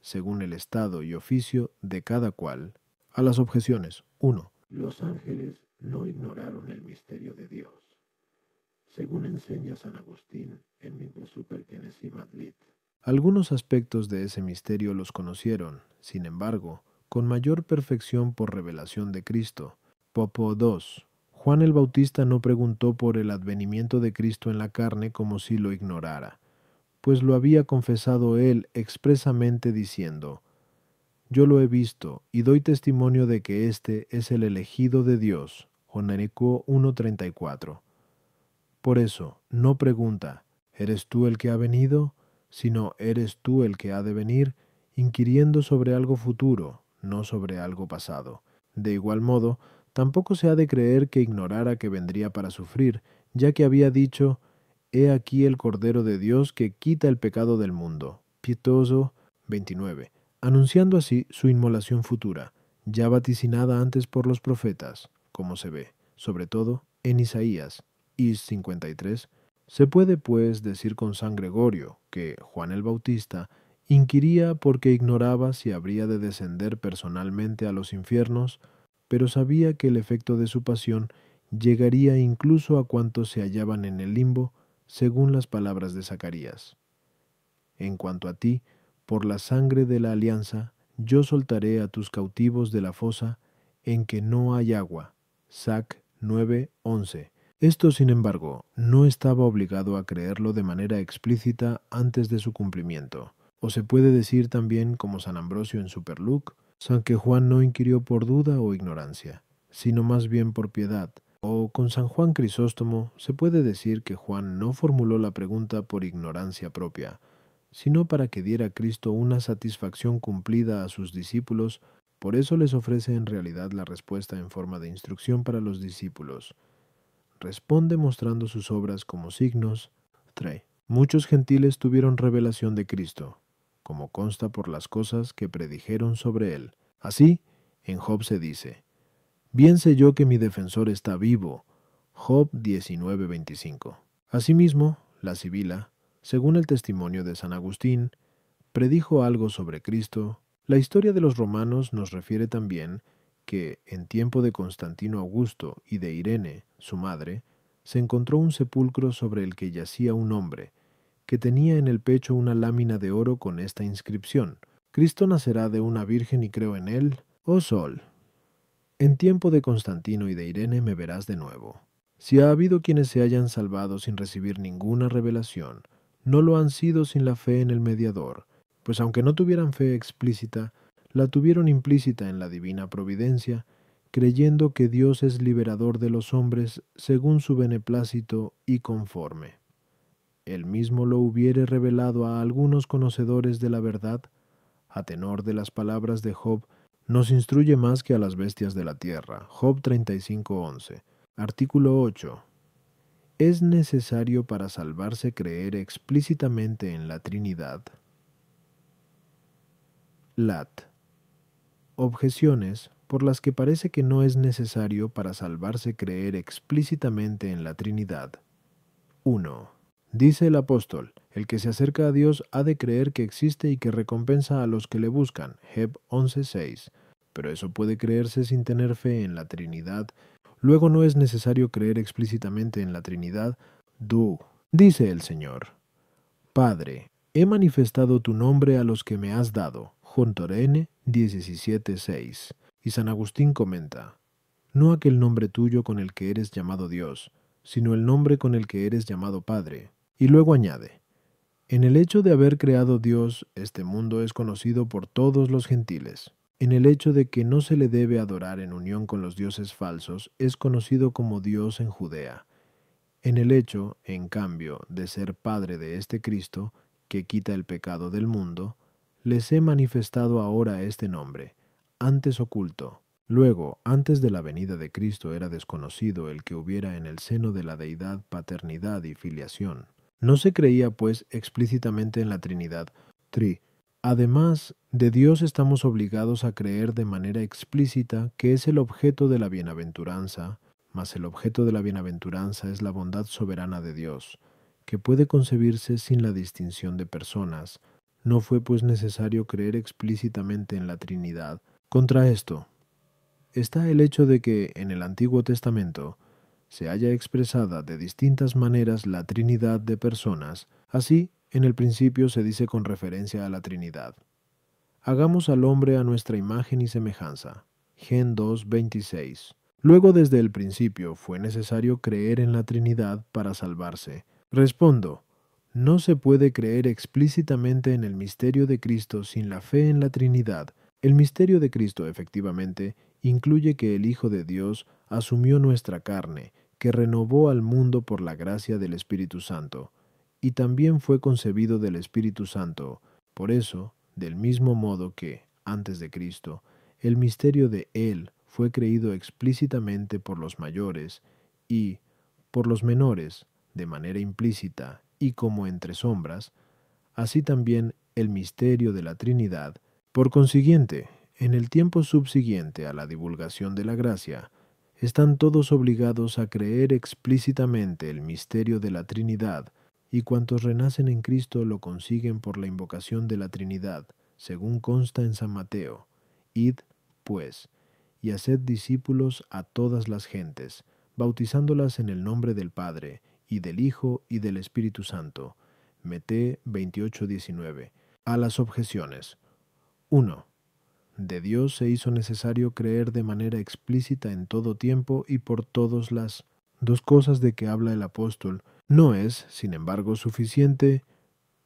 Speaker 1: según el estado y oficio de cada cual, a las objeciones. 1.
Speaker 2: Los ángeles no ignoraron el misterio de Dios, según enseña San Agustín en Migne Super Genesim Lit.
Speaker 1: Algunos aspectos de ese misterio los conocieron, sin embargo, con mayor perfección por revelación de Cristo. Popo 2. Juan el Bautista no preguntó por el advenimiento de Cristo en la carne como si lo ignorara, pues lo había confesado él expresamente diciendo: Yo lo he visto y doy testimonio de que éste es el elegido de Dios. Jonanicó 1:34. Por eso, no pregunta: ¿eres tú el que ha venido? Sino: ¿eres tú el que ha de venir? Inquiriendo sobre algo futuro, no sobre algo pasado. De igual modo, tampoco se ha de creer que ignorara que vendría para sufrir, ya que había dicho: He aquí el Cordero de Dios que quita el pecado del mundo. Pietoso 29. Anunciando así su inmolación futura, ya vaticinada antes por los profetas, como se ve, sobre todo, en Isaías. Is 53. Se puede, pues, decir con San Gregorio que Juan el Bautista inquiría porque ignoraba si habría de descender personalmente a los infiernos, pero sabía que el efecto de su pasión llegaría incluso a cuantos se hallaban en el limbo, según las palabras de Zacarías. En cuanto a ti, por la sangre de la alianza, yo soltaré a tus cautivos de la fosa en que no hay agua. Zac 9:11. Esto, sin embargo, no estaba obligado a creerlo de manera explícita antes de su cumplimiento. O se puede decir también, como San Ambrosio en Superluc, San que Juan no inquirió por duda o ignorancia, sino más bien por piedad. O con San Juan Crisóstomo se puede decir que Juan no formuló la pregunta por ignorancia propia, sino para que diera Cristo una satisfacción cumplida a sus discípulos. Por eso les ofrece en realidad la respuesta en forma de instrucción para los discípulos. Responde mostrando sus obras como signos. 3. Muchos gentiles tuvieron revelación de Cristo, como consta por las cosas que predijeron sobre él. Así, en Job se dice: Bien sé yo que mi defensor está vivo. Job 19:25. Asimismo, la Sibila, según el testimonio de San Agustín, predijo algo sobre Cristo. La historia de los romanos nos refiere también que, en tiempo de Constantino Augusto y de Irene, su madre, se encontró un sepulcro sobre el que yacía un hombre, que tenía en el pecho una lámina de oro con esta inscripción: Cristo nacerá de una virgen y creo en él, oh sol. En tiempo de Constantino y de Irene me verás de nuevo. Si ha habido quienes se hayan salvado sin recibir ninguna revelación, no lo han sido sin la fe en el mediador, pues aunque no tuvieran fe explícita, la tuvieron implícita en la divina providencia, creyendo que Dios es liberador de los hombres según su beneplácito y conforme. Él mismo lo hubiere revelado a algunos conocedores de la verdad, a tenor de las palabras de Job: nos instruye más que a las bestias de la tierra. Job 35:11. Artículo 8. ¿Es necesario para salvarse creer explícitamente en la Trinidad? Lat. Objeciones por las que parece que no es necesario para salvarse creer explícitamente en la Trinidad. 1. Dice el apóstol: el que se acerca a Dios ha de creer que existe y que recompensa a los que le buscan. Heb 11:6. Pero eso puede creerse sin tener fe en la Trinidad. Luego no es necesario creer explícitamente en la Trinidad. Dice el Señor: Padre, he manifestado tu nombre a los que me has dado. Jontorene 17:6. Y San Agustín comenta: no aquel nombre tuyo con el que eres llamado Dios, sino el nombre con el que eres llamado Padre. Y luego añade: en el hecho de haber creado Dios, este mundo es conocido por todos los gentiles. En el hecho de que no se le debe adorar en unión con los dioses falsos, es conocido como Dios en Judea. En el hecho, en cambio, de ser Padre de este Cristo, que quita el pecado del mundo, les he manifestado ahora este nombre, antes oculto. Luego, antes de la venida de Cristo era desconocido el que hubiera en el seno de la deidad paternidad y filiación. No se creía, pues, explícitamente en la Trinidad. Además, de Dios estamos obligados a creer de manera explícita que es el objeto de la bienaventuranza, mas el objeto de la bienaventuranza es la bondad soberana de Dios, que puede concebirse sin la distinción de personas. No fue pues necesario creer explícitamente en la Trinidad. Contra esto está el hecho de que en el Antiguo Testamento se haya expresada de distintas maneras la Trinidad de personas. Así, en el principio se dice con referencia a la Trinidad: hagamos al hombre a nuestra imagen y semejanza. Gen 2:26. Luego, desde el principio, fue necesario creer en la Trinidad para salvarse. Respondo: no se puede creer explícitamente en el misterio de Cristo sin la fe en la Trinidad. El misterio de Cristo, efectivamente, incluye que el Hijo de Dios asumió nuestra carne, que renovó al mundo por la gracia del Espíritu Santo, y también fue concebido del Espíritu Santo. Por eso, del mismo modo que, antes de Cristo, el misterio de Él fue creído explícitamente por los mayores y, por los menores, de manera implícita y como entre sombras, así también el misterio de la Trinidad. Por consiguiente, en el tiempo subsiguiente a la divulgación de la gracia, están todos obligados a creer explícitamente el misterio de la Trinidad, y cuantos renacen en Cristo lo consiguen por la invocación de la Trinidad, según consta en San Mateo: id, pues, y haced discípulos a todas las gentes, bautizándolas en el nombre del Padre, y del Hijo, y del Espíritu Santo. Mt 28:19. A las objeciones. 1. De Dios se hizo necesario creer de manera explícita en todo tiempo y por todas las dos cosas de que habla el apóstol. No es, sin embargo, suficiente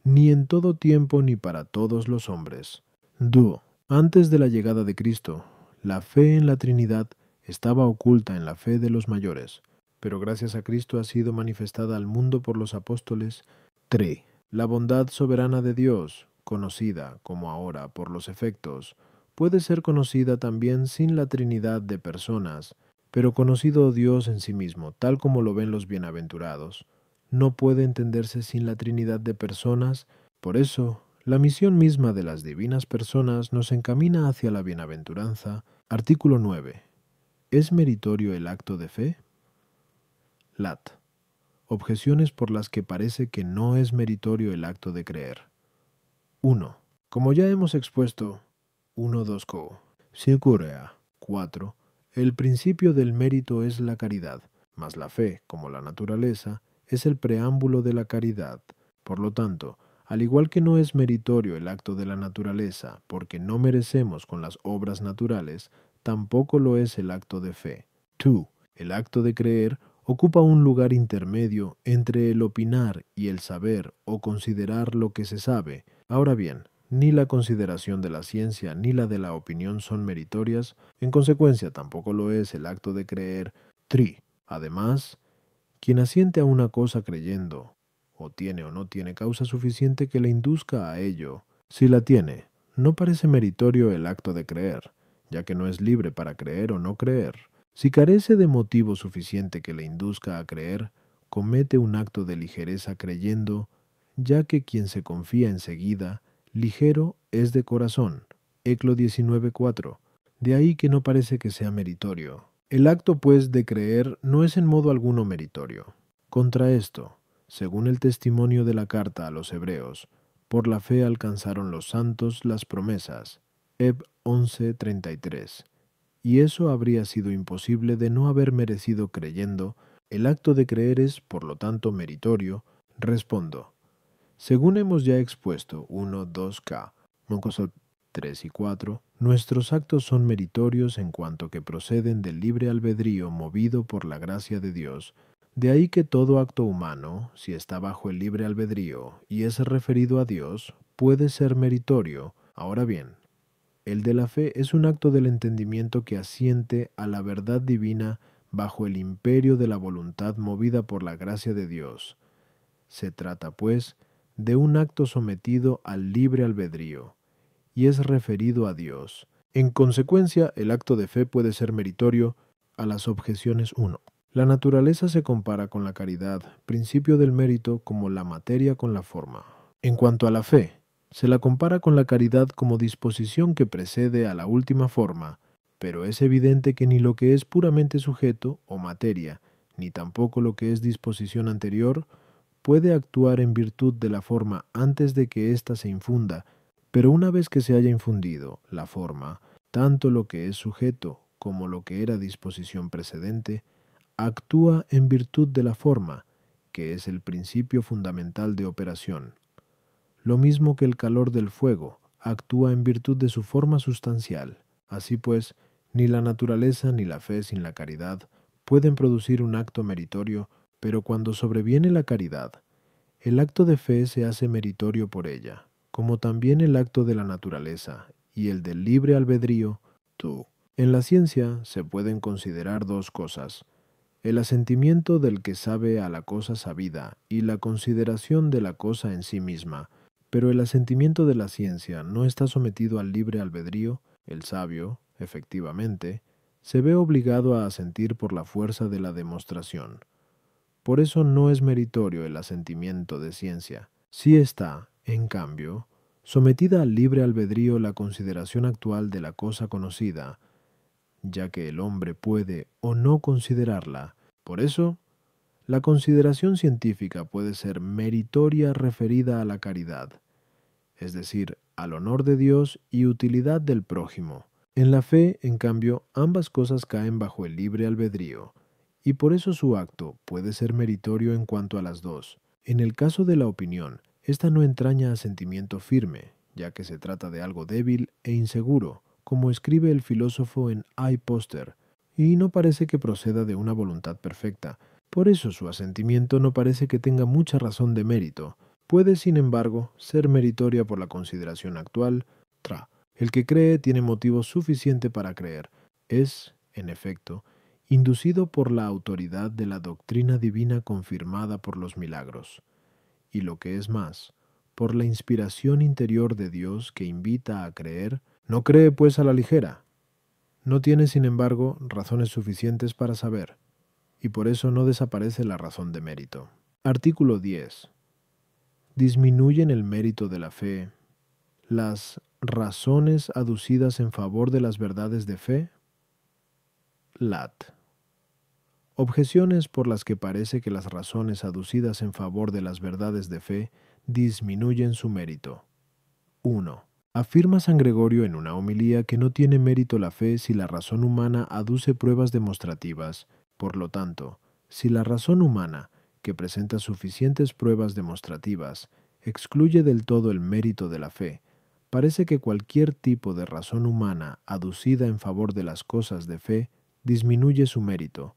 Speaker 1: ni en todo tiempo ni para todos los hombres. 2. Antes de la llegada de Cristo, la fe en la Trinidad estaba oculta en la fe de los mayores, pero gracias a Cristo ha sido manifestada al mundo por los apóstoles. 3. La bondad soberana de Dios, conocida, como ahora, por los efectos, puede ser conocida también sin la Trinidad de personas, pero conocido Dios en sí mismo, tal como lo ven los bienaventurados, no puede entenderse sin la Trinidad de personas. Por eso, la misión misma de las divinas personas nos encamina hacia la bienaventuranza. Artículo 9. ¿Es meritorio el acto de fe? Lat. Objeciones por las que parece que no es meritorio el acto de creer. 1. Como ya hemos expuesto, 1.2 co. Circurea. 4. El principio del mérito es la caridad, mas la fe, como la naturaleza, es el preámbulo de la caridad. Por lo tanto, al igual que no es meritorio el acto de la naturaleza, porque no merecemos con las obras naturales, tampoco lo es el acto de fe. 2. El acto de creer ocupa un lugar intermedio entre el opinar y el saber o considerar lo que se sabe. Ahora bien, ni la consideración de la ciencia ni la de la opinión son meritorias, en consecuencia tampoco lo es el acto de creer. 3. Además, quien asiente a una cosa creyendo, o tiene o no tiene causa suficiente que le induzca a ello. Si la tiene, no parece meritorio el acto de creer, ya que no es libre para creer o no creer. Si carece de motivo suficiente que le induzca a creer, comete un acto de ligereza creyendo, ya que quien se confía enseguida, ligero es de corazón. Eclo 19:4. De ahí que no parece que sea meritorio. El acto, pues, de creer no es en modo alguno meritorio. Contra esto, según el testimonio de la carta a los Hebreos, por la fe alcanzaron los santos las promesas. Heb 11:33. Y eso habría sido imposible de no haber merecido creyendo. El acto de creer es, por lo tanto, meritorio. Respondo: según hemos ya expuesto 1.2k, Moncosot 3 y 4, nuestros actos son meritorios en cuanto que proceden del libre albedrío movido por la gracia de Dios. De ahí que todo acto humano, si está bajo el libre albedrío y es referido a Dios, puede ser meritorio. Ahora bien, el de la fe es un acto del entendimiento que asiente a la verdad divina bajo el imperio de la voluntad movida por la gracia de Dios. Se trata, pues, de un acto sometido al libre albedrío, y es referido a Dios. En consecuencia, el acto de fe puede ser meritorio a las objeciones 1. La naturaleza se compara con la caridad, principio del mérito, como la materia con la forma. En cuanto a la fe, se la compara con la caridad como disposición que precede a la última forma, pero es evidente que ni lo que es puramente sujeto o materia, ni tampoco lo que es disposición anterior, puede actuar en virtud de la forma antes de que ésta se infunda, pero una vez que se haya infundido la forma, tanto lo que es sujeto como lo que era disposición precedente, actúa en virtud de la forma, que es el principio fundamental de operación. Lo mismo que el calor del fuego actúa en virtud de su forma sustancial. Así pues, ni la naturaleza ni la fe sin la caridad pueden producir un acto meritorio, pero cuando sobreviene la caridad, el acto de fe se hace meritorio por ella, como también el acto de la naturaleza y el del libre albedrío, tú. En la ciencia se pueden considerar dos cosas: el asentimiento del que sabe a la cosa sabida y la consideración de la cosa en sí misma. Pero el asentimiento de la ciencia no está sometido al libre albedrío. El sabio, efectivamente, se ve obligado a asentir por la fuerza de la demostración. Por eso no es meritorio el asentimiento de ciencia. Sí está, en cambio, sometida al libre albedrío la consideración actual de la cosa conocida, ya que el hombre puede o no considerarla. Por eso, la consideración científica puede ser meritoria referida a la caridad, es decir, al honor de Dios y utilidad del prójimo. En la fe, en cambio, ambas cosas caen bajo el libre albedrío, y por eso su acto puede ser meritorio en cuanto a las dos. En el caso de la opinión, esta no entraña asentimiento firme, ya que se trata de algo débil e inseguro, como escribe el filósofo en I. Poster, y no parece que proceda de una voluntad perfecta. Por eso su asentimiento no parece que tenga mucha razón de mérito. Puede, sin embargo, ser meritoria por la consideración actual. El que cree tiene motivo suficiente para creer. Es, en efecto, inducido por la autoridad de la doctrina divina confirmada por los milagros. Y lo que es más, por la inspiración interior de Dios que invita a creer. No cree pues a la ligera. No tiene, sin embargo, razones suficientes para saber, y por eso no desaparece la razón de mérito. Artículo 10. Disminuyen el mérito de la fe las razones aducidas en favor de las verdades de fe. Lat. Objeciones por las que parece que las razones aducidas en favor de las verdades de fe disminuyen su mérito. 1. Afirma San Gregorio en una homilía que no tiene mérito la fe si la razón humana aduce pruebas demostrativas. Por lo tanto, si la razón humana, que presenta suficientes pruebas demostrativas, excluye del todo el mérito de la fe, parece que cualquier tipo de razón humana aducida en favor de las cosas de fe disminuye su mérito.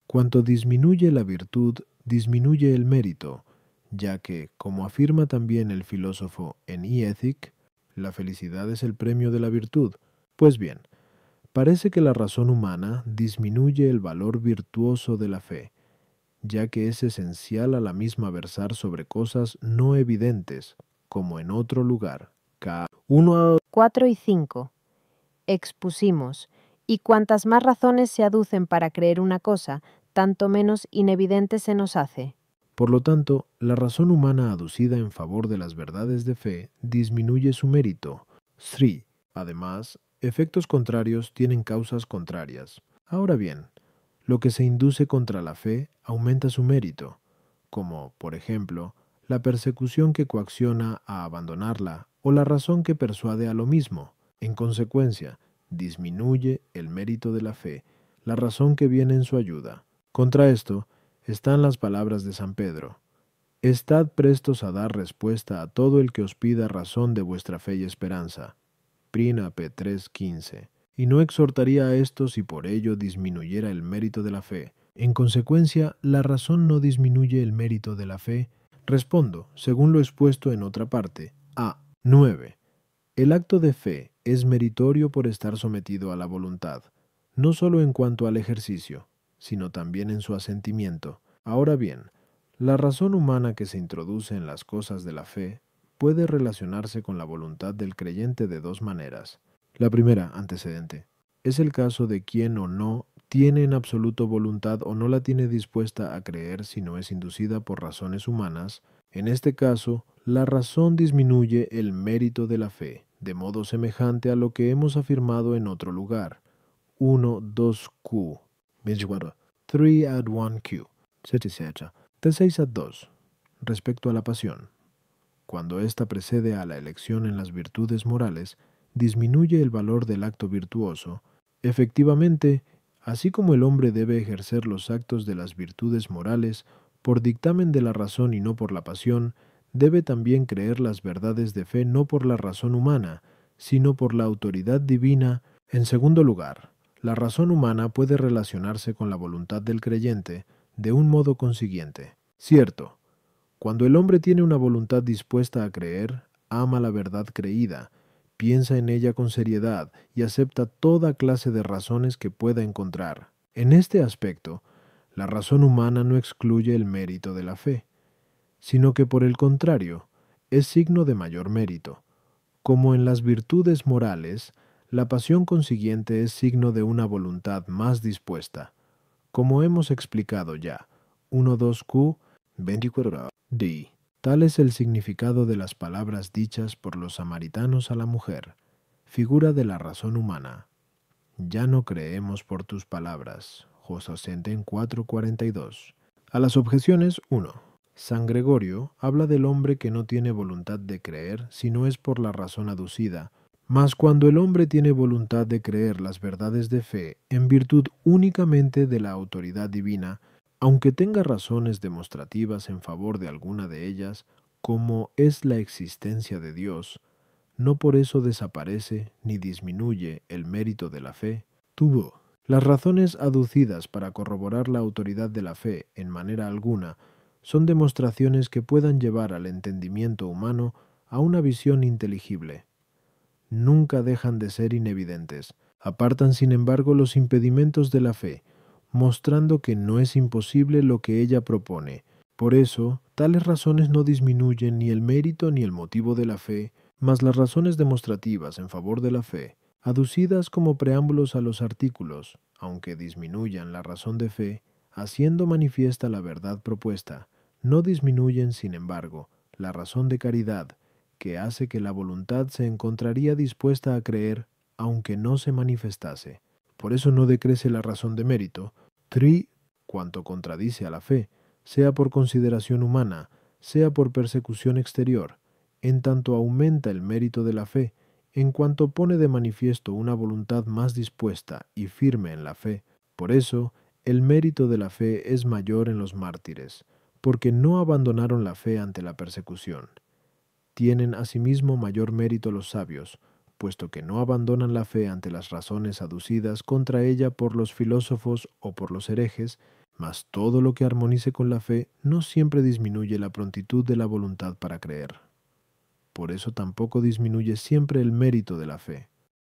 Speaker 1: Cuanto disminuye la virtud, disminuye el mérito, ya que, como afirma también el filósofo en E-Ethic, la felicidad es el premio de la virtud. Pues bien, parece que la razón humana disminuye el valor virtuoso de la fe, ya que es esencial a la misma versar sobre cosas no evidentes, como en otro lugar. K.
Speaker 3: 4 y 5. Expusimos, y cuantas más razones se aducen para creer una cosa, tanto menos inevidente se nos hace.
Speaker 1: Por lo tanto, la razón humana aducida en favor de las verdades de fe disminuye su mérito. 3. Además, efectos contrarios tienen causas contrarias. Ahora bien, lo que se induce contra la fe aumenta su mérito, como, por ejemplo, la persecución que coacciona a abandonarla o la razón que persuade a lo mismo. En consecuencia, disminuye el mérito de la fe, la razón que viene en su ayuda. Contra esto están las palabras de San Pedro: Estad prestos a dar respuesta a todo el que os pida razón de vuestra fe y esperanza. Prínape 3:15. Y no exhortaría a esto si por ello disminuyera el mérito de la fe. En consecuencia, la razón no disminuye el mérito de la fe. Respondo, según lo expuesto en otra parte. A. 9. El acto de fe es meritorio por estar sometido a la voluntad, no solo en cuanto al ejercicio, sino también en su asentimiento. Ahora bien, la razón humana que se introduce en las cosas de la fe puede relacionarse con la voluntad del creyente de dos maneras. La primera, antecedente, es el caso de quien o no tiene en absoluto voluntad o no la tiene dispuesta a creer si no es inducida por razones humanas. En este caso, la razón disminuye el mérito de la fe, de modo semejante a lo que hemos afirmado en otro lugar. 1, 2Q. 3 ad 1Q. De 6 ad 2. Respecto a la pasión. Cuando ésta precede a la elección en las virtudes morales, disminuye el valor del acto virtuoso. Efectivamente, así como el hombre debe ejercer los actos de las virtudes morales por dictamen de la razón y no por la pasión, debe también creer las verdades de fe no por la razón humana, sino por la autoridad divina. En segundo lugar, la razón humana puede relacionarse con la voluntad del creyente de un modo consiguiente. Cierto, cuando el hombre tiene una voluntad dispuesta a creer, ama la verdad creída, piensa en ella con seriedad y acepta toda clase de razones que pueda encontrar. En este aspecto, la razón humana no excluye el mérito de la fe, sino que por el contrario, es signo de mayor mérito. Como en las virtudes morales, la pasión consiguiente es signo de una voluntad más dispuesta. Como hemos explicado ya, 1.2Q, 24D. Tal es el significado de las palabras dichas por los samaritanos a la mujer, figura de la razón humana. Ya no creemos por tus palabras. Josasenten 4.42. A las objeciones 1. San Gregorio habla del hombre que no tiene voluntad de creer si no es por la razón aducida, mas cuando el hombre tiene voluntad de creer las verdades de fe en virtud únicamente de la autoridad divina, aunque tenga razones demostrativas en favor de alguna de ellas, como es la existencia de Dios, no por eso desaparece ni disminuye el mérito de la fe. Tuvo las razones aducidas para corroborar la autoridad de la fe en manera alguna son demostraciones que puedan llevar al entendimiento humano a una visión inteligible. Nunca dejan de ser inevidentes. Apartan, sin embargo, los impedimentos de la fe, mostrando que no es imposible lo que ella propone. Por eso, tales razones no disminuyen ni el mérito ni el motivo de la fe, mas las razones demostrativas en favor de la fe, aducidas como preámbulos a los artículos, aunque disminuyan la razón de fe, haciendo manifiesta la verdad propuesta, no disminuyen, sin embargo, la razón de caridad, que hace que la voluntad se encontraría dispuesta a creer, aunque no se manifestase. Por eso no decrece la razón de mérito, cuanto contradice a la fe, sea por consideración humana, sea por persecución exterior, en tanto aumenta el mérito de la fe, en cuanto pone de manifiesto una voluntad más dispuesta y firme en la fe. Por eso, el mérito de la fe es mayor en los mártires, porque no abandonaron la fe ante la persecución. Tienen asimismo mayor mérito los sabios, puesto que no abandonan la fe ante las razones aducidas contra ella por los filósofos o por los herejes, mas todo lo que armonice con la fe no siempre disminuye la prontitud de la voluntad para creer. Por eso tampoco disminuye siempre el mérito de la fe.